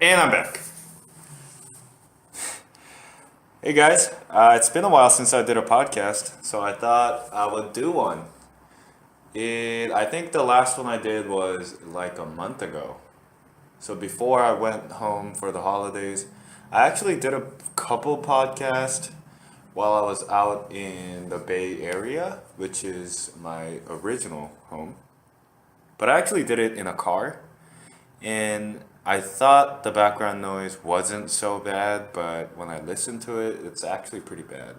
And I'm back. Hey guys, it's been a while since I did a podcast, so I thought I would do one. I think the last one I did was like a month ago. So before I went home for the holidays, I actually did a couple podcasts while I was out in the Bay Area, which is my original home. But I actually did it in a car. And I thought the background noise wasn't so bad, but when I listened to it, it's actually pretty bad.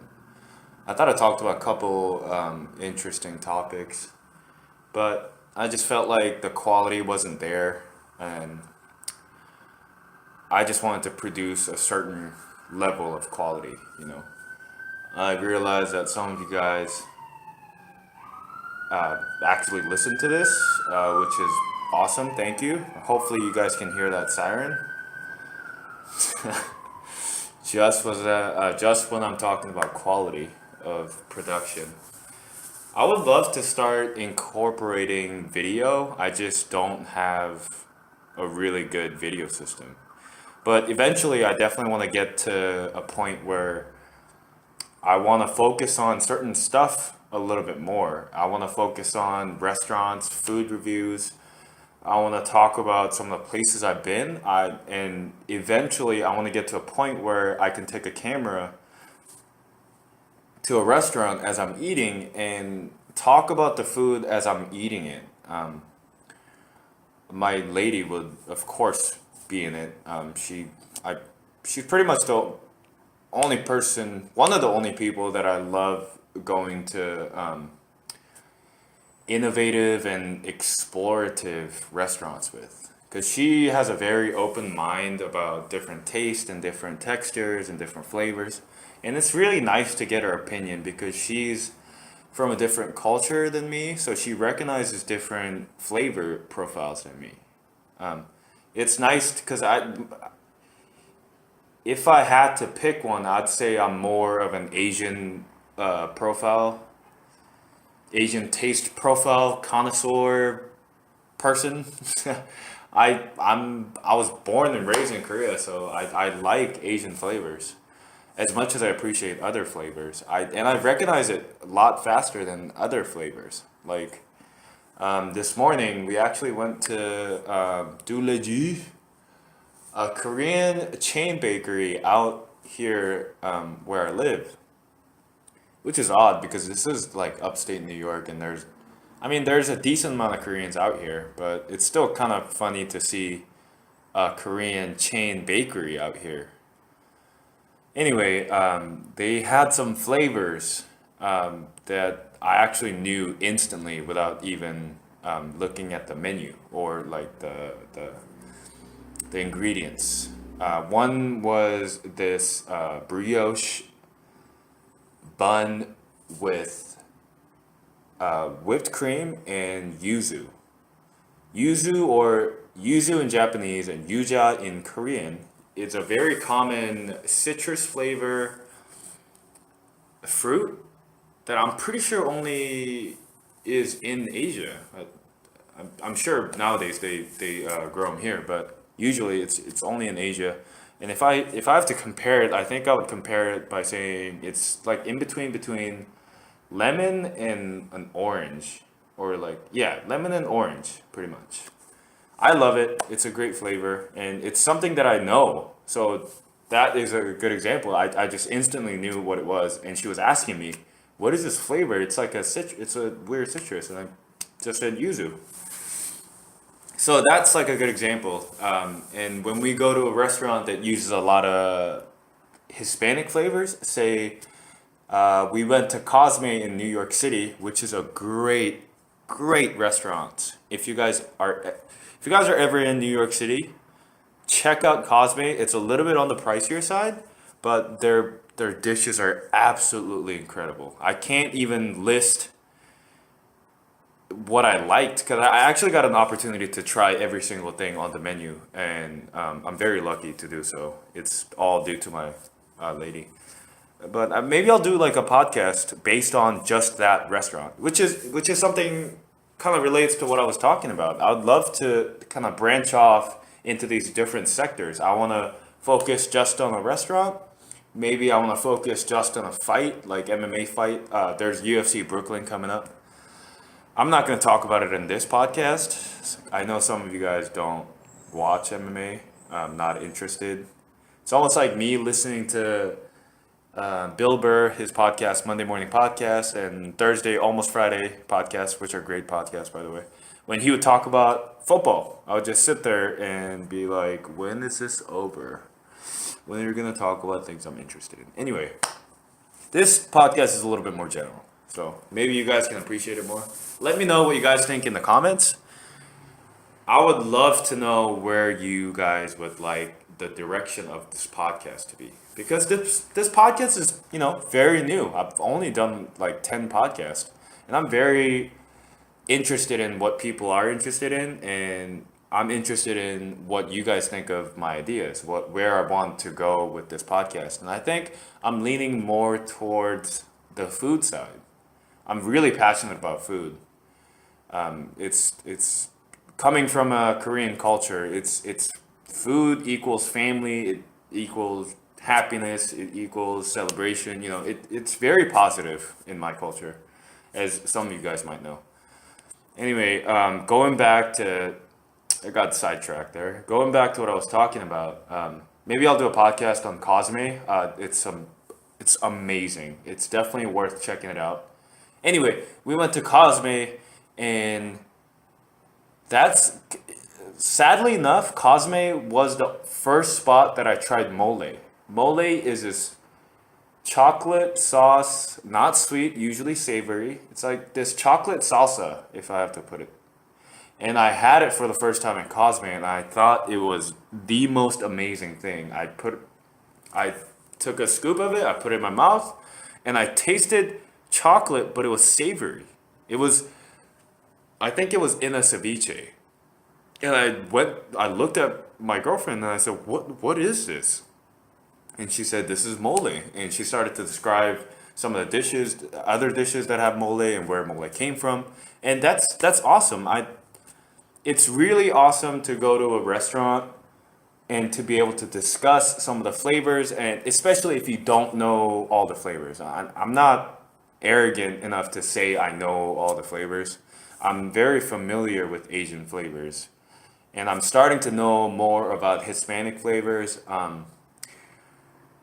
I thought I talked about a couple interesting topics, but I just felt like the quality wasn't there, and I just wanted to produce a certain level of quality. I realized that some of you guys actually listen to this, which is awesome. Thank you. Hopefully, you guys can hear that siren. Just when I'm talking about quality of production. I would love to start incorporating video. I just don't have a really good video system. But eventually, I definitely want to get to a point where I want to focus on certain stuff a little bit more. I want to focus on restaurants, food reviews. I want to talk about some of the places I've been. And eventually, I want to get to a point where I can take a camera to a restaurant as I'm eating and talk about the food as I'm eating it. My lady would, of course, be in it. She's pretty much the only person, one of the only people that I love going to innovative and explorative restaurants with. Because she has a very open mind about different tastes and different textures and different flavors. And it's really nice to get her opinion because she's from a different culture than me, so she recognizes different flavor profiles than me. Um, it's nice because if I had to pick one, I'd say I'm more of an Asian profile, Asian taste profile connoisseur person. I was born and raised in Korea, so I like Asian flavors as much as I appreciate other flavors. I recognize it a lot faster than other flavors. Like this morning, we actually went to Duleji, a Korean chain bakery out here where I live, which is odd because this is like upstate New York, and there's a decent amount of Koreans out here, but it's still kind of funny to see a Korean chain bakery out here. Anyway, they had some flavors that I actually knew instantly without even looking at the menu or like the ingredients. One was this brioche bun with whipped cream and yuzu. Yuzu, or yuzu in Japanese and yuja in Korean, is a very common citrus flavor fruit that I'm pretty sure only is in Asia. I'm sure nowadays they grow them here, but usually it's only in Asia. And if I have to compare it, I think I would compare it by saying it's like in between lemon and an orange, or like, yeah, lemon and orange, pretty much. I love it. It's a great flavor, and it's something that I know. So that is a good example. I just instantly knew what it was, and she was asking me, "What is this flavor?" It's like it's a weird citrus, and I just said yuzu. So that's like a good example. And when we go to a restaurant that uses a lot of Hispanic flavors, say we went to Cosmo in New York City, which is a great restaurant. If you guys are ever in New York City, check out Cosme. It's a little bit on the pricier side, but their dishes are absolutely incredible. I can't even list what I liked because I actually got an opportunity to try every single thing on the menu, and I'm very lucky to do so. It's all due to my lady. But maybe I'll do like a podcast based on just that restaurant, which is something kind of relates to what I was talking about. I would love to kind of branch off into these different sectors. I want to focus just on a restaurant. Maybe I want to focus just on a fight, like MMA fight. There's UFC Brooklyn coming up. I'm not going to talk about it in this podcast. I know some of you guys don't watch MMA. I'm not interested. It's almost like me listening to Bill Burr, his podcast, Monday Morning Podcast, and Thursday, Almost Friday podcast, which are great podcasts, by the way. When he would talk about football, I would just sit there and be like, when is this over? When are you going to talk about things I'm interested in? Anyway, this podcast is a little bit more general. So maybe you guys can appreciate it more. Let me know what you guys think in the comments. I would love to know where you guys would like the direction of this podcast to be. Because this podcast is, very new. I've only done like 10 podcasts. And I'm very interested in what people are interested in, and I'm interested in what you guys think of my ideas, where I want to go with this podcast. And I think I'm leaning more towards the food side. I'm really passionate about food. It's coming from a Korean culture. It's food equals family. It equals happiness. It equals celebration. It's very positive in my culture, as some of you guys might know. Anyway, going back to, I got sidetracked there. Going back to what I was talking about. Maybe I'll do a podcast on Cosmo. It's amazing. It's definitely worth checking it out. Anyway, we went to Cosmo, and that's sadly enough, Cosmo was the first spot that I tried Moly. Moly is this chocolate sauce, not sweet, usually savory. It's like this chocolate salsa, if I have to put it. And I had it for the first time at Cosmo, and I thought it was the most amazing thing. I took a scoop of it, I put it in my mouth, and I tasted chocolate, but it was savory. I think it was in a ceviche. And I looked at my girlfriend and I said, what is this? And she said, this is Moly. And she started to describe some of the dishes, other dishes that have Moly and where Moly came from. And that's awesome. It's really awesome to go to a restaurant and to be able to discuss some of the flavors, and especially if you don't know all the flavors. I'm not arrogant enough to say I know all the flavors. I'm very familiar with Asian flavors, and I'm starting to know more about Hispanic flavors.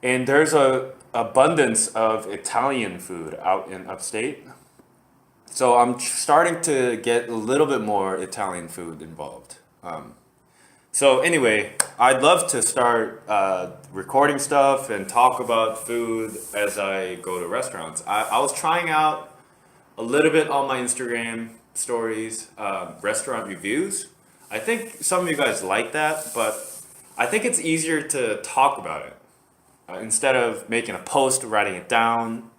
And there's a abundance of Italian food out in upstate. So I'm starting to get a little bit more Italian food involved. So anyway, I'd love to start recording stuff and talk about food as I go to restaurants. I was trying out a little bit on my Instagram stories, restaurant reviews. I think some of you guys like that, but I think it's easier to talk about it instead of making a post, writing it down.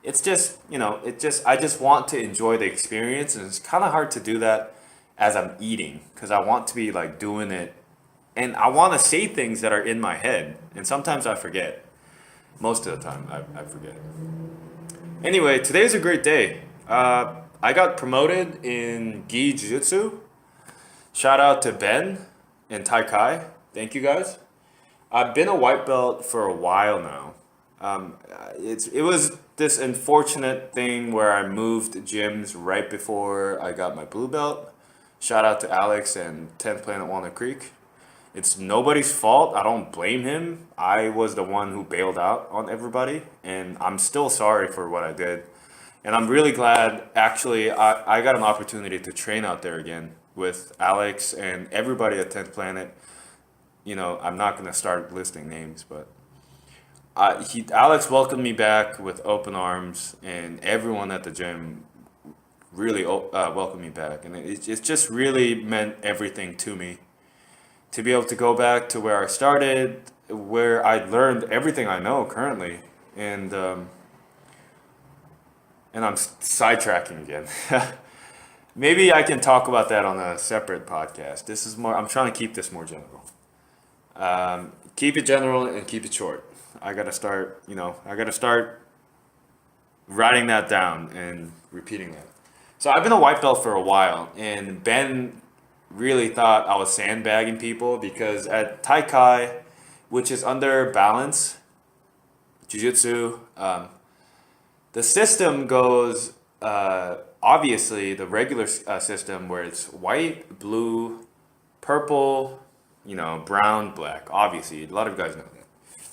It's just, I just want to enjoy the experience, and it's kind of hard to do that as I'm eating, because I want to be like doing it, and I want to say things that are in my head, and sometimes I forget. Most of the time I forget. Anyway, today's a great day. I got promoted in Gi Jiu-Jitsu. Shout out to Ben and Tai Kai. Thank you guys. I've been a white belt for a while now. It was this unfortunate thing where I moved gyms right before I got my blue belt. Shout out to Alex and 10th Planet Walnut Creek. It's nobody's fault. I don't blame him. I was the one who bailed out on everybody, and I'm still sorry for what I did. And I'm really glad, actually, I got an opportunity to train out there again with Alex and everybody at 10th Planet. I'm not going to start listing names, but Alex welcomed me back with open arms, and everyone at the gym really welcomed me back. And it just really meant everything to me to be able to go back to where I started, where I learned everything I know currently. And I'm sidetracking again. Maybe I can talk about that on a separate podcast. This is more, I'm trying to keep this more general. Keep it general and keep it short. I gotta start writing that down and repeating that. So I've been a white belt for a while, and Ben really thought I was sandbagging people because at Taikai, which is under balance, Jiu-Jitsu, the system goes obviously the regular system where it's white, blue, purple, brown, black. Obviously, a lot of guys know that.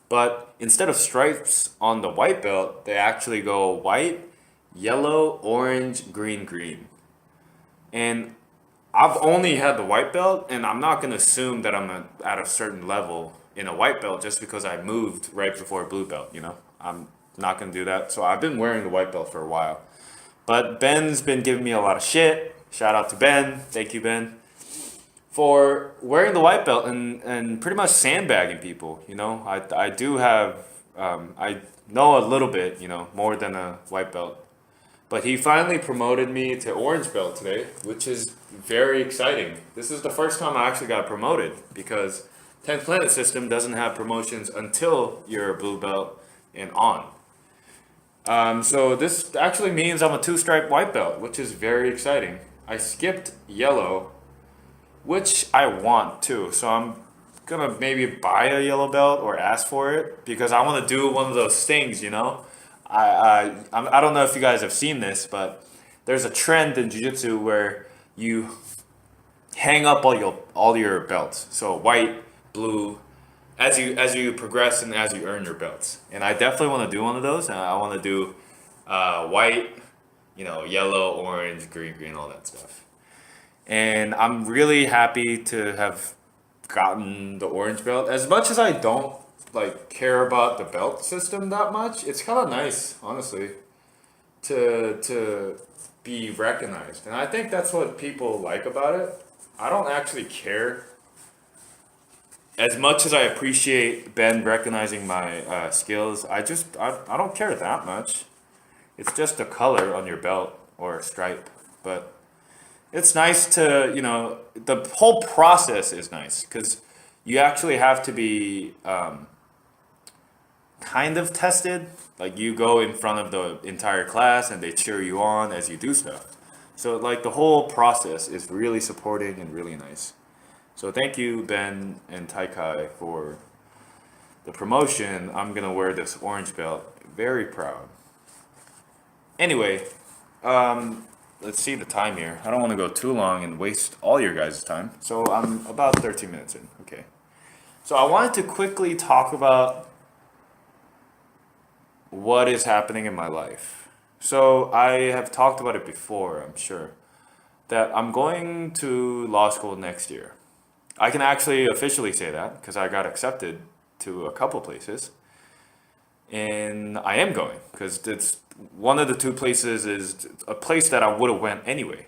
But instead of stripes on the white belt, they actually go white, yellow, orange, green, green. And I've only had the white belt, and I'm not gonna assume that I'm at a certain level in a white belt just because I moved right before a blue belt. I'm not gonna do that. So I've been wearing the white belt for a while. But Ben's been giving me a lot of shit. Shout out to Ben. Thank you, Ben, for wearing the white belt and pretty much sandbagging people. I do have, I know a little bit, more than a white belt. But he finally promoted me to orange belt today, which is very exciting. This is the first time I actually got promoted because 10th Planet System doesn't have promotions until you're a blue belt and on. So this actually means I'm a two-stripe white belt, which is very exciting. I skipped yellow, which I want too. So I'm gonna maybe buy a yellow belt or ask for it because I want to do one of those things. I don't know if you guys have seen this, but there's a trend in jiu-jitsu where you hang up all your belts. So white, blue, as you progress and as you earn your belts. And I definitely want to do one of those. And I want to do white, yellow, orange, green, all that stuff. And I'm really happy to have gotten the orange belt. As much as I don't care about the belt system that much, it's kind of nice, honestly, to be recognized. And I think that's what people like about it. I don't actually care as much as I appreciate Ben recognizing my skills. I don't care that much. It's just a color on your belt or a stripe, but it's nice to, the whole process is nice because you actually have to be kind of tested. Like you go in front of the entire class and they cheer you on as you do stuff. So the whole process is really supporting and really nice. So thank you, Ben and Taikai, for the promotion. I'm gonna wear this orange belt. Very proud. Anyway, let's see the time here. I don't want to go too long and waste all your guys' time. So I'm about 13 minutes in. Okay. So I wanted to quickly talk about what is happening in my life. So I have talked about it before, I'm sure, that I'm going to law school next year. I can actually officially say that because I got accepted to a couple places. And I am going because it's one of the two places is a place that I would have went anyway.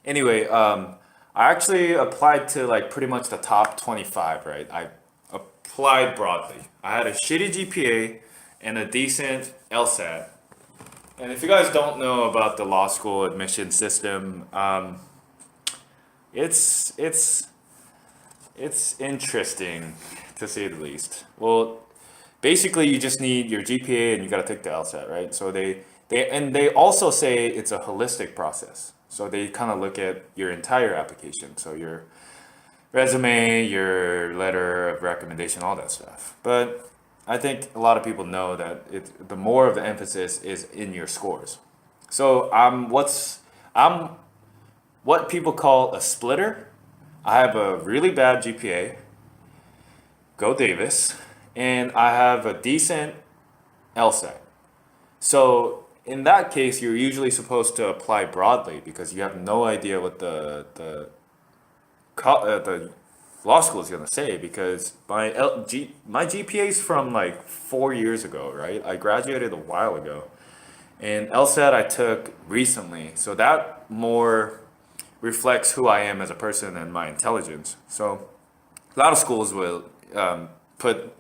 Anyway, I actually applied to pretty much the top 25, right? I applied broadly. I had a shitty GPA and a decent LSAT. And if you guys don't know about the law school admission system, it's interesting to say the least. Well, basically you just need your GPA and you got to take the LSAT, right? So they also say it's a holistic process. So they kind of look at your entire application. So your resume, your letter of recommendation, all that stuff. But I think a lot of people know that the more of the emphasis is in your scores. So I'm what people call a splitter. I have a really bad GPA, go Davis, and I have a decent LSAT. So in that case, you're usually supposed to apply broadly because you have no idea what the law school is gonna say because my GPA is from 4 years ago, right? I graduated a while ago, and LSAT I took recently, so that more reflects who I am as a person and my intelligence. So a lot of schools will put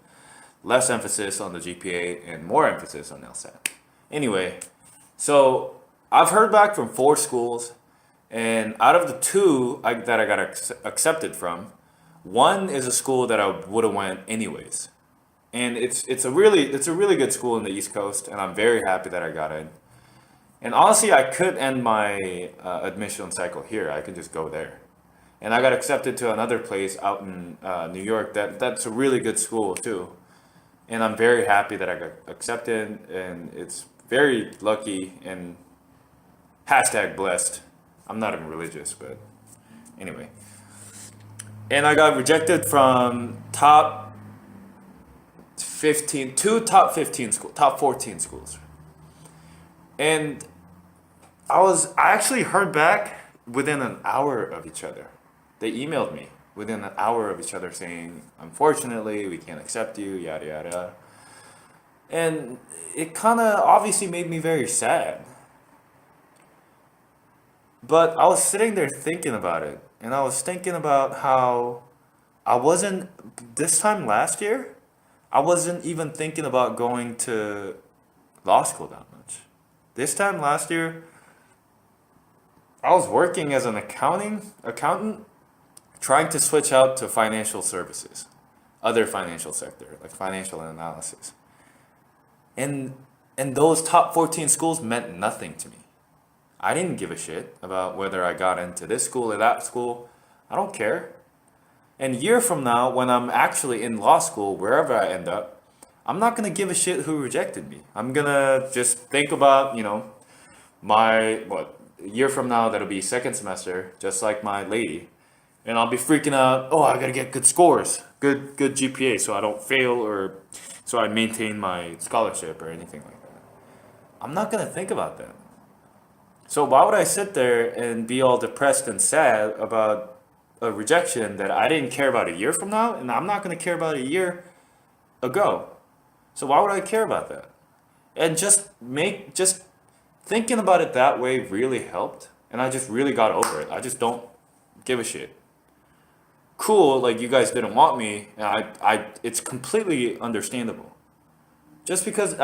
less emphasis on the GPA and more emphasis on LSAT. Anyway, so I've heard back from 4 schools, and out of the two that I got accepted from, one is a school that I would have went anyways, and it's a really good school in the East Coast, and I'm very happy that I got in. And honestly, I could end my admission cycle here. I could just go there. And I got accepted to another place out in New York that's a really good school too. And I'm very happy that I got accepted, and it's very lucky and hashtag blessed. I'm not even religious, but anyway. And I got rejected from top 15, two top 15 schools, top 14 schools. And I actually heard back within an hour of each other. They emailed me within an hour of each other saying, unfortunately, we can't accept you, yada, yada. And it kind of obviously made me very sad. But I was sitting there thinking about it. And I was thinking about how I wasn't, this time last year, I wasn't even thinking about going to law school that much. This time last year, I was working as an accountant, trying to switch out to financial services, other financial sector, like financial analysis. And those top 14 schools meant nothing to me. I didn't give a shit about whether I got into this school or that school. I don't care. And a year from now, when I'm actually in law school, wherever I end up, I'm not gonna give a shit who rejected me. I'm gonna just think about, a year from now, that'll be second semester, just like my lady. And I'll be freaking out, oh, I gotta get good scores, good GPA, so I don't fail or so I maintain my scholarship or anything like that. I'm not gonna think about that. So why would I sit there and be all depressed and sad about a rejection that I didn't care about a year from now, and I'm not gonna care about a year ago? So why would I care about that? And just thinking about it that way really helped, and I just really got over it. I just don't give a shit. Cool, like you guys didn't want me, and it's completely understandable. Just because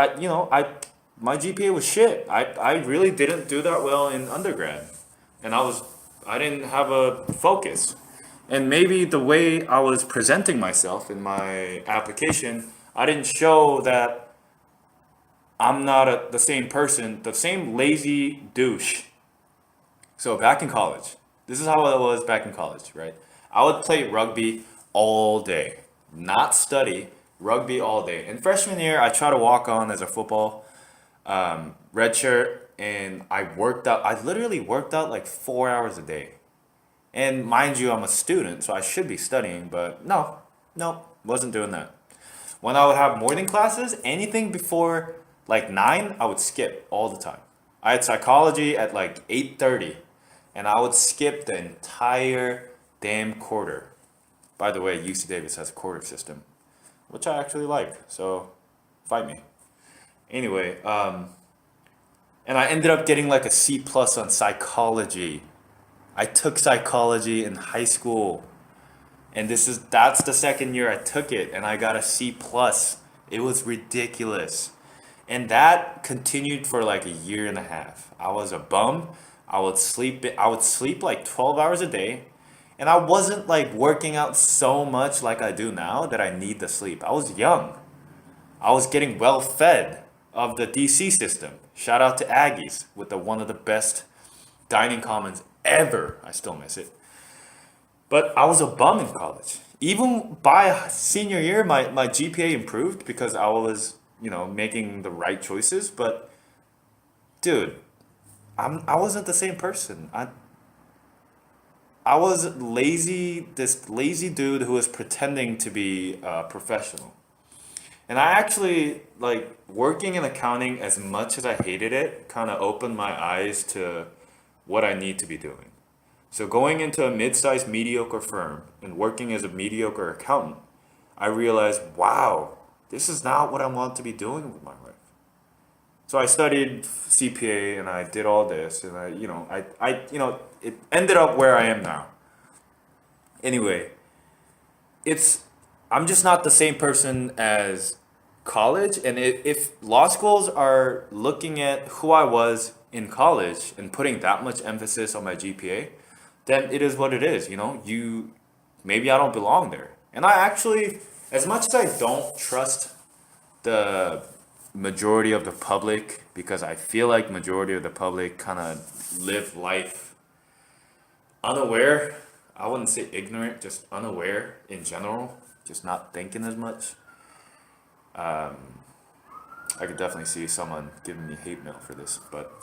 my GPA was shit. I really didn't do that well in undergrad, and I didn't have a focus, and maybe the way I was presenting myself in my application, I didn't show that I'm not the same person, the same lazy douche. So back in college, this is how it was back in college, right? I would play rugby all day, not study, rugby all day. In freshman year, I tried to walk on as a football red shirt, and I worked out. I literally worked out like 4 hours a day. And mind you, I'm a student, so I should be studying, but no, wasn't doing that. When I would have morning classes, anything before like 9, I would skip all the time. I had psychology at like 8:30, and I would skip the entire damn quarter. By the way, UC Davis has a quarter system, which I actually like, so fight me. Anyway, and I ended up getting like a C plus on psychology. I took psychology in high school, and that's the second year I took it, and I got a C plus. It was ridiculous. And that continued for like a year and a half. I was a bum. I would sleep like 12 hours a day. And I wasn't like working out so much like I do now that I need the sleep. I was young. I was getting well fed of the DC system. Shout out to Aggies with one of the best dining commons ever. I still miss it. But I was a bum in college. Even by senior year, my GPA improved because I was, making the right choices. But dude, I wasn't the same person. I was lazy, this lazy dude who was pretending to be a professional. And I actually, like, working in accounting, as much as I hated it, kind of opened my eyes to what I need to be doing. So going into a mid-sized mediocre firm and working as a mediocre accountant, I realized, wow, this is not what I want to be doing with my life. So I studied CPA and I did all this, and it ended up where I am now. Anyway, I'm just not the same person as college, and if law schools are looking at who I was in college and putting that much emphasis on my GPA, then it is what it is. Maybe I don't belong there. And I actually, as much as I don't trust the majority of the public, because I feel like majority of the public kind of live life unaware, I wouldn't say ignorant, just unaware in general, just not thinking as much. I could definitely see someone giving me hate mail for this, but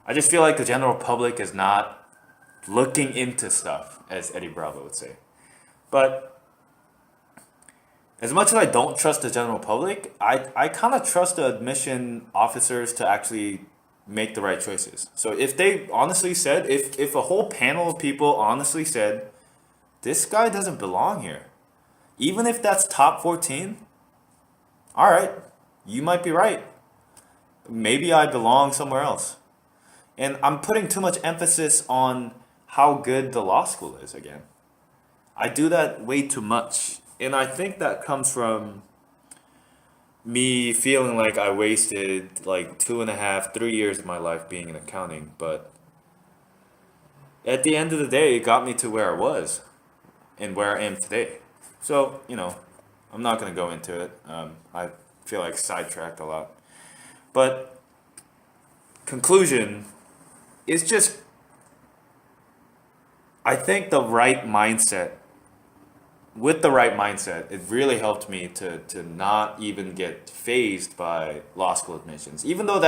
I just feel like the general public is not looking into stuff, as Eddie Bravo would say. But as much as I don't trust the general public, I kind of trust the admission officers to actually make the right choices. So if they honestly said, if a whole panel of people honestly said, this guy doesn't belong here, even if that's top 14, all right, you might be right. Maybe I belong somewhere else. And I'm putting too much emphasis on how good the law school is again. I do that way too much. And I think that comes from me feeling like I wasted like 2.5, 3 years of my life being in accounting. But at the end of the day, it got me to where I was and where I am today. So, I'm not going to go into it. I feel like sidetracked a lot. But conclusion is just, I think with the right mindset, it really helped me to not even get phased by law school admissions. Even though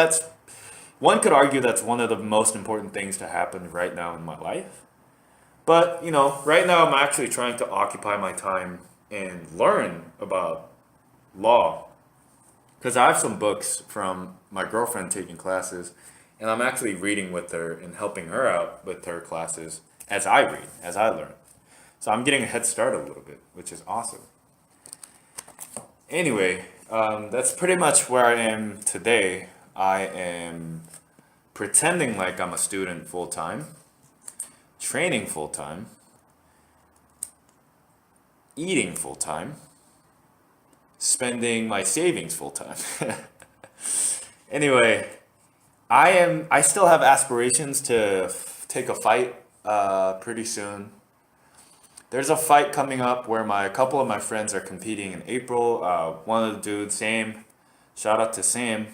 one could argue that's one of the most important things to happen right now in my life. But, right now I'm actually trying to occupy my time and learn about law. Because I have some books from my girlfriend taking classes, and I'm actually reading with her and helping her out with her classes as I read, as I learn. So I'm getting a head start a little bit, which is awesome. Anyway, that's pretty much where I am today. I am pretending like I'm a student full time, training full time, eating full time, spending my savings full time. Anyway, I still have aspirations to take a fight pretty soon. There's a fight coming up where a couple of my friends are competing in April. One of the dudes, Sam, shout out to Sam.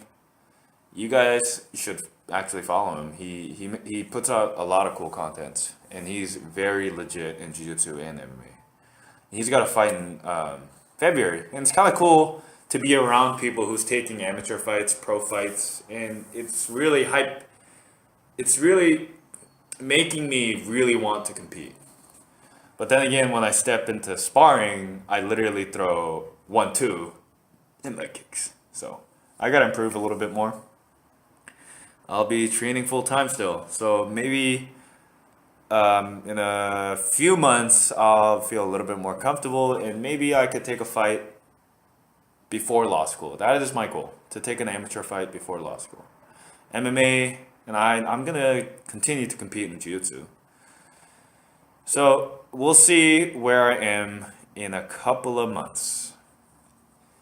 You guys should actually follow him. He puts out a lot of cool content, and he's very legit in Jiu-Jitsu and MMA. He's got a fight in February, and it's kind of cool to be around people who's taking amateur fights, pro fights, and it's really hype. It's really making me really want to compete. But then again, when I step into sparring, I literally throw 1-2 in leg kicks. So I gotta improve a little bit more. I'll be training full time still. So maybe in a few months, I'll feel a little bit more comfortable, and maybe I could take a fight before law school. That is my goal, to take an amateur fight before law school. MMA, and I'm gonna continue to compete in Jiu-Jitsu. So we'll see where I am in a couple of months.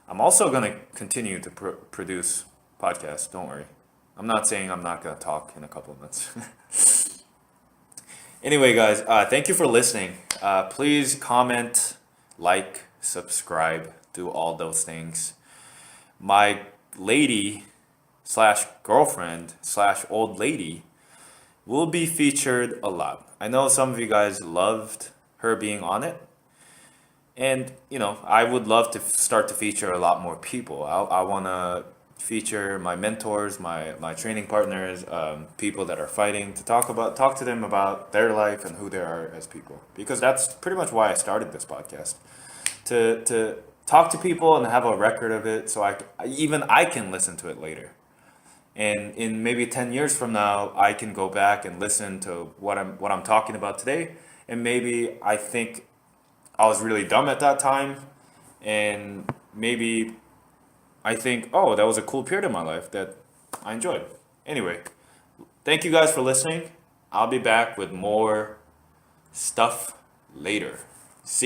I'm also going to continue to produce podcasts, don't worry. I'm not saying I'm not going to talk in a couple of months. Anyway, guys, thank you for listening. Please comment, like, subscribe, do all those things. My lady slash girlfriend slash old lady will be featured a lot. I know some of you guys loved her being on it. And, I would love to start to feature a lot more people. I want to feature my mentors, my training partners, people that are fighting, to talk to them about their life and who they are as people. Because that's pretty much why I started this podcast. To talk to people and have a record of it, so I can listen to it later. And in maybe 10 years from now, I can go back and listen to what I'm talking about today. And maybe I think I was really dumb at that time. And maybe I think, oh, that was a cool period of my life that I enjoyed. Anyway, thank you guys for listening. I'll be back with more stuff later. See you.